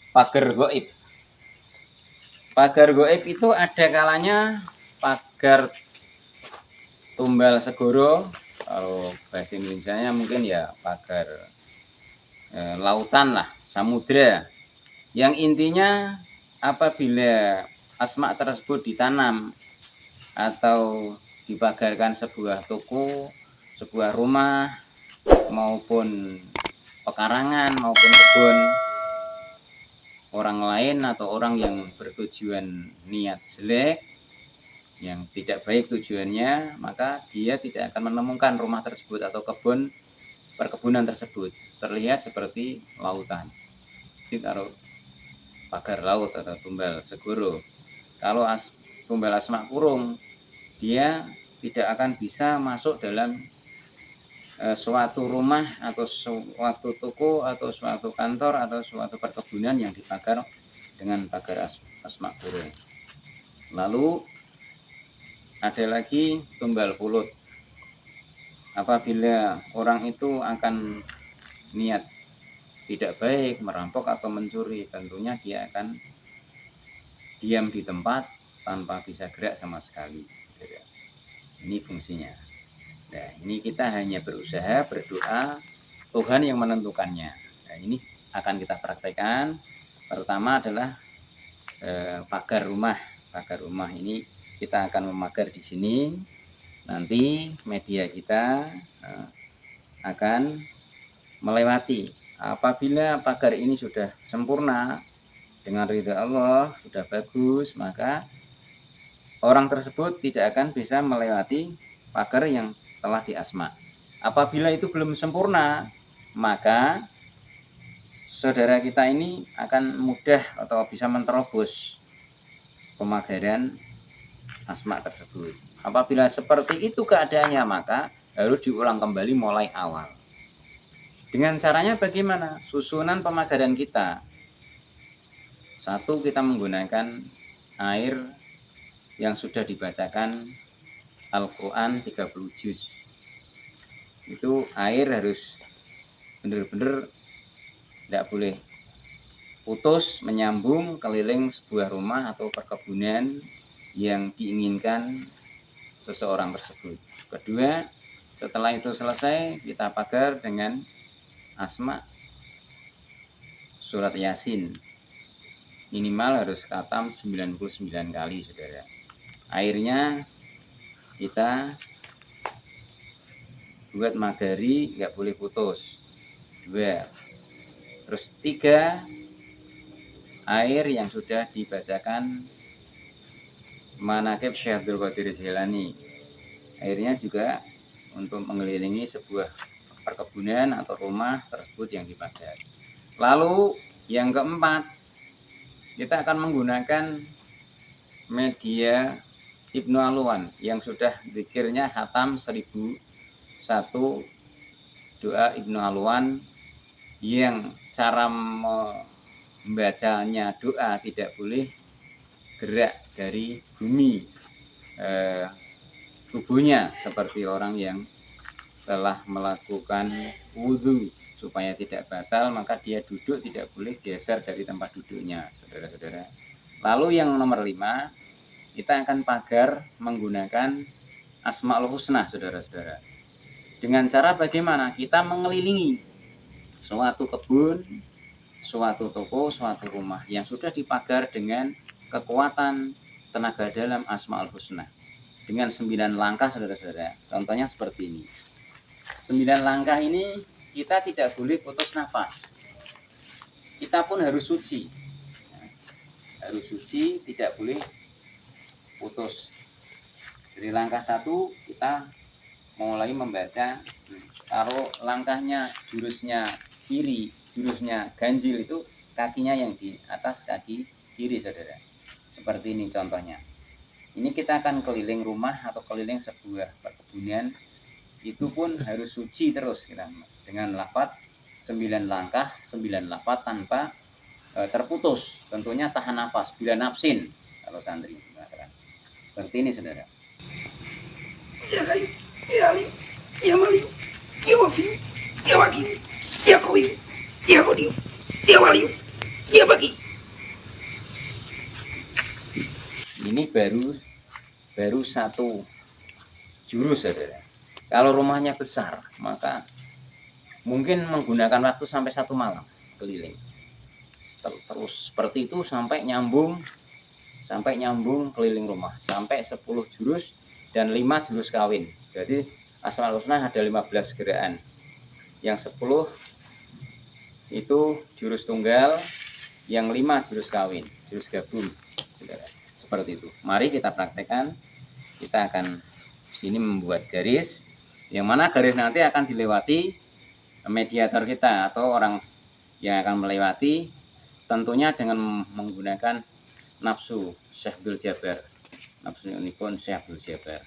Pagar goib. Pagar goib itu ada kalanya pagar tumbal segoro, kalau bahasa Indonesianya mungkin ya pagar lautan lah, samudra. Yang intinya apabila asma tersebut ditanam atau dipagarkan sebuah toko, sebuah rumah, maupun pekarangan, maupun kebun orang lain atau orang yang bertujuan niat jelek, yang tidak baik tujuannya, maka dia tidak akan menemukan rumah tersebut atau kebun perkebunan tersebut terlihat seperti lautan. Jadi kalau pagar laut atau tumbal segoro, kalau tumbal asma kurung, dia tidak akan bisa masuk dalam suatu rumah atau suatu toko atau suatu kantor atau suatu perkebunan yang dipagar dengan pagar asma kurung. Lalu ada lagi tumbal pulut. Apabila orang itu akan niat tidak baik, merampok atau mencuri, tentunya dia akan diam di tempat tanpa bisa gerak sama sekali. Ini fungsinya. Nah, ini kita hanya berusaha, berdoa, Tuhan yang menentukannya. Nah, ini akan kita praktekkan. Pertama adalah pagar rumah. Pagar rumah ini kita akan memagar di sini. Nanti media kita akan melewati. Apabila pagar ini sudah sempurna dengan ridha Allah, sudah bagus, maka orang tersebut tidak akan bisa melewati pagar yang telah diasma. Apabila itu belum sempurna, maka saudara kita ini akan mudah atau bisa menerobos pemagaran asma tersebut. Apabila seperti itu keadaannya, maka harus diulang kembali mulai awal. Dengan caranya bagaimana? Susunan pemagaran kita. Satu, kita menggunakan air yang sudah dibacakan Al-Quran 30 juz. Itu air harus benar-benar tidak boleh putus menyambung keliling sebuah rumah atau perkebunan yang diinginkan seseorang tersebut. Kedua, setelah itu selesai, kita pagar dengan asma surat Yasin. Minimal harus khatam 99 kali, saudara. Airnya kita buat magari, nggak boleh putus. 2. Terus 3, air yang sudah dibacakan manaqib Syekh Abdul Qadir Jailani. Airnya juga untuk mengelilingi sebuah perkebunan atau rumah tersebut yang dipagar. Lalu yang keempat, kita akan menggunakan media Ibnu Alwan yang sudah zikirnya khatam 1001 doa Ibnu Alwan, yang cara membacanya doa tidak boleh gerak dari bumi tubuhnya seperti orang yang telah melakukan wudhu. Supaya tidak batal, maka dia duduk tidak boleh geser dari tempat duduknya, saudara-saudara. Lalu yang nomor 5, kita akan pagar menggunakan Asmaul Husna, saudara-saudara. Dengan cara bagaimana? Kita mengelilingi suatu kebun, suatu toko, suatu rumah yang sudah dipagar dengan kekuatan tenaga dalam Asmaul Husna. Dengan 9 langkah, saudara-saudara. Contohnya seperti ini. 9 langkah ini kita tidak boleh putus nafas. Kita pun harus suci. Harus suci, tidak boleh putus. Dari langkah 1 kita mulai membaca. Kalau langkahnya jurusnya kiri, jurusnya ganjil, itu kakinya yang di atas kaki kiri, saudara. Seperti ini contohnya. Ini kita akan keliling rumah atau keliling sebuah perkebunan. Itu pun harus suci terus kita dengan lafaz 9 langkah 9 lafaz tanpa terputus. Tentunya tahan nafas bila nafsin, kalau santri mengatakan. Seperti ini, saudara. Ya Karim, ya Alim, ya Malik, ya Wafi, ya Wakil, ya Qawi, ya Qadir, ya Wali, ya Baqi. ini baru satu jurus saudara. Kalau rumahnya besar maka mungkin menggunakan waktu sampai 1 malam keliling terus seperti itu sampai nyambung keliling rumah sampai 10 jurus dan 5 jurus kawin. Jadi Asmaul Husna ada 15 gerakan, yang 10 itu jurus tunggal, yang 5 jurus kawin, jurus gabung. Seperti itu. Mari kita praktekkan. Kita akan sini membuat garis, yang mana garis nanti akan dilewati mediator kita atau orang yang akan melewati, tentunya dengan menggunakan nafsu Syekh Abdul Jabar. Nafsu ini pun Syekh Abdul Jabar.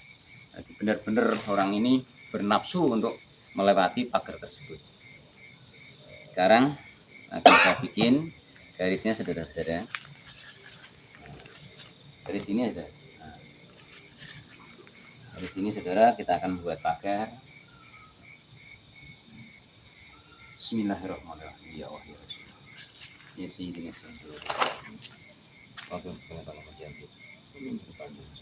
Jadi benar-benar orang ini bernafsu untuk melewati pagar tersebut. Sekarang akan saya bikin garisnya saudara-saudara. Garis ini aja. Nah, garis ini saudara kita akan buat pagar. Bismillahirrahmanirrahim. Ya Allah ya Rasulullah. Ya Sayyidina Rasulullah. Oke, kalau menjadi ini berpanjang.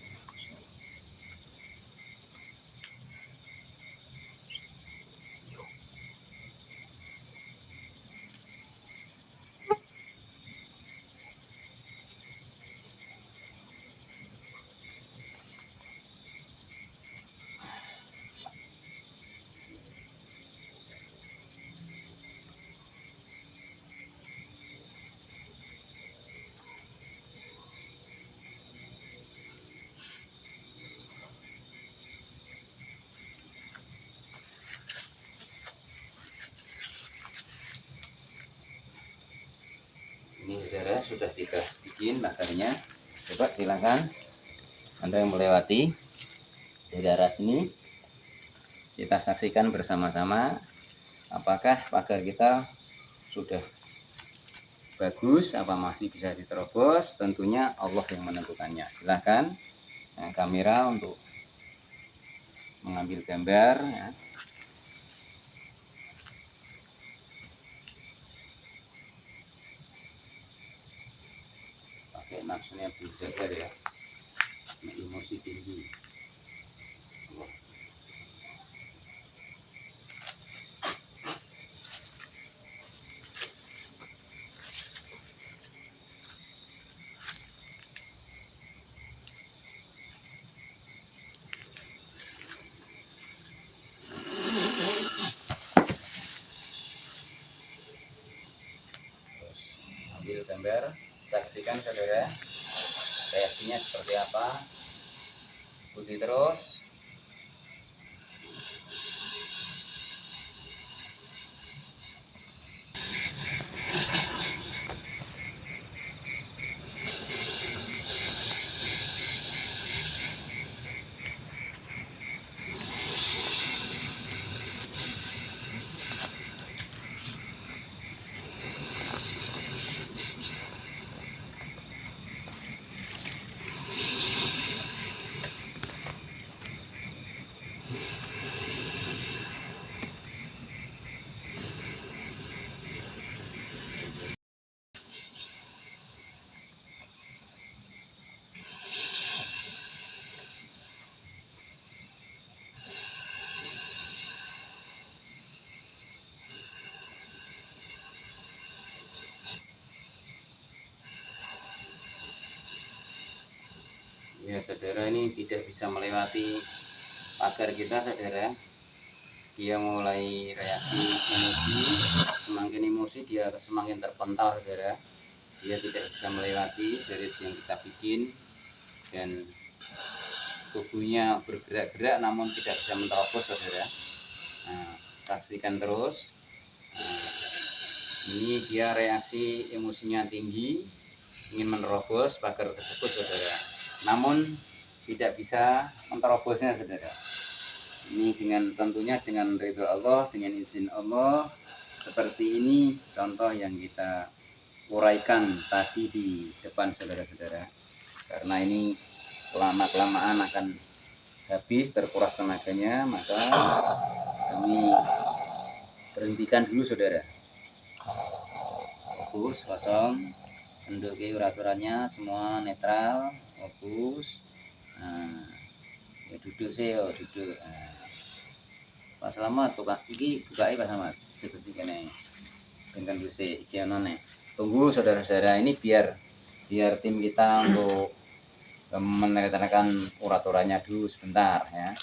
Ini saudara sudah kita bikin pagarnya. Coba silakan Anda yang melewati di daerah sini, kita saksikan bersama-sama apakah pagar kita sudah bagus, apa masih bisa diterobos. Tentunya Allah yang menentukannya. Silakan kamera untuk mengambil gambar ya. Maksudnya berjaga ya, emosi tinggi. Allah. Ambil gambar, saksikan saudara reaksinya seperti apa. Ikuti terus. Ya saudara, ini tidak bisa melewati pagar kita saudara. Dia mulai reaksi emosi, semakin emosi dia semakin terpental saudara. Dia tidak bisa melewati garis yang kita bikin dan tubuhnya bergerak-gerak namun tidak bisa menerobos saudara. Nah, saksikan terus. Nah, ini dia reaksi emosinya tinggi, ingin menerobos pagar tersebut saudara, namun tidak bisa menerobosnya saudara. Ini tentunya dengan ridho Allah, dengan izin Allah. Seperti ini contoh yang kita uraikan tadi di depan saudara-saudara. Karena ini lama-kelamaan akan habis, terkuras tenaganya, maka kami berhentikan dulu saudara. Fokus, kosong. bentuk uraturannya semua netral, fokus. Nah, ya duduk sih, yo duduk. Nah, Pak Slamet buka iki, bukai Pak Slamet. Seperti kene. Dengan dusik nih. Tunggu saudara-saudara, ini biar tim kita untuk menetapkan uraturannya dulu sebentar ya.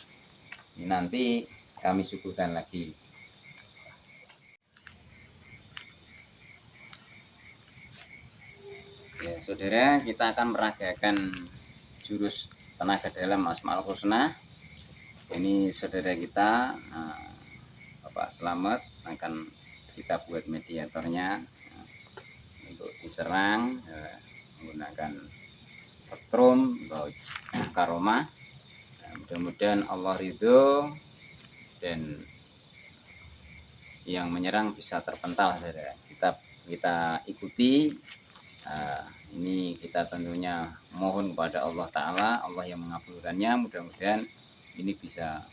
Ini nanti kami suguhkan lagi. Ya, saudara, kita akan meragakan jurus tenaga dalam Asmaul Husna. Ini saudara kita, Bapak Slamet, akan kita buat mediatornya untuk diserang menggunakan setrum atau karomah. Mudah-mudahan Allah ridho dan yang menyerang bisa terpental, saudara. Kita ikuti. Ini kita tentunya mohon kepada Allah Ta'ala, Allah yang mengabulkannya. Mudah-mudahan ini bisa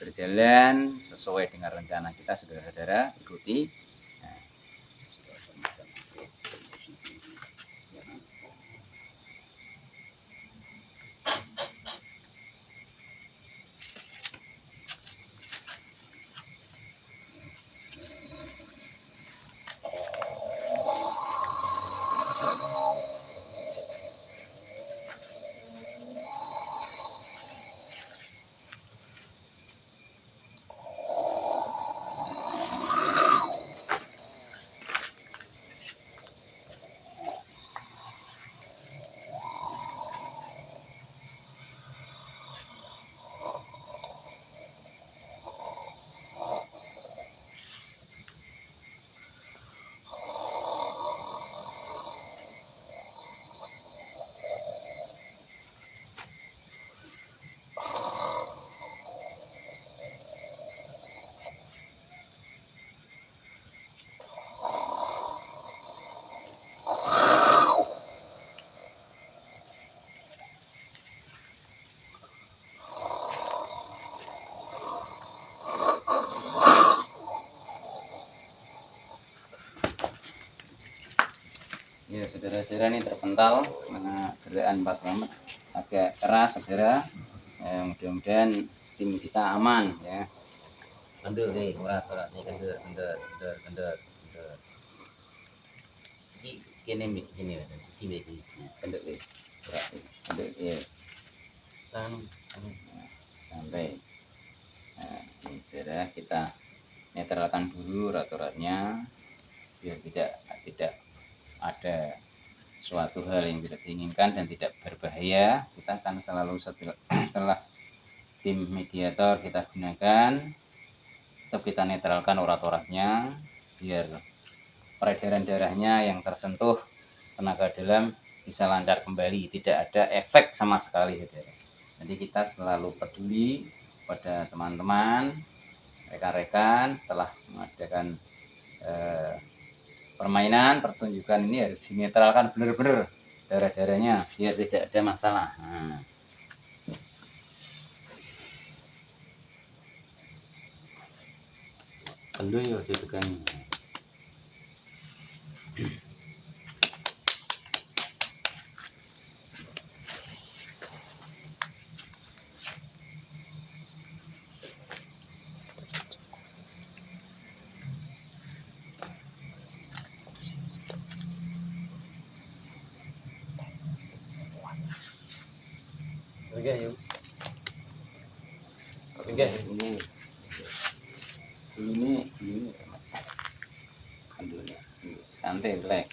berjalan sesuai dengan rencana kita, saudara-saudara. Ikuti. Ya, saudara-saudara, ini terpental karena gerakan Pak Slamet agak keras, saudara. Mudah-mudahan tim kita aman ya. Kendor nih, urat nih, kendor. Ini kendor nih, urat nih, kendor ya. Sampai. Nah, ini saudara, kita netralkan dulu urat-uratnya biar tidak ada suatu hal yang tidak diinginkan dan tidak berbahaya. Kita akan selalu setelah tim mediator kita gunakan, tetap kita netralkan urat-uratnya biar peredaran darahnya yang tersentuh tenaga dalam bisa lancar kembali, tidak ada efek sama sekali, saudara. Jadi kita selalu peduli pada teman-teman, rekan-rekan setelah mengadakan pertunjukan ini harus dinetralkan benar-benar darah-darahnya biar tidak ada masalah. Kendor ya ditekan. Enggak yuk. Enggak ini. Kendornya santai, relax.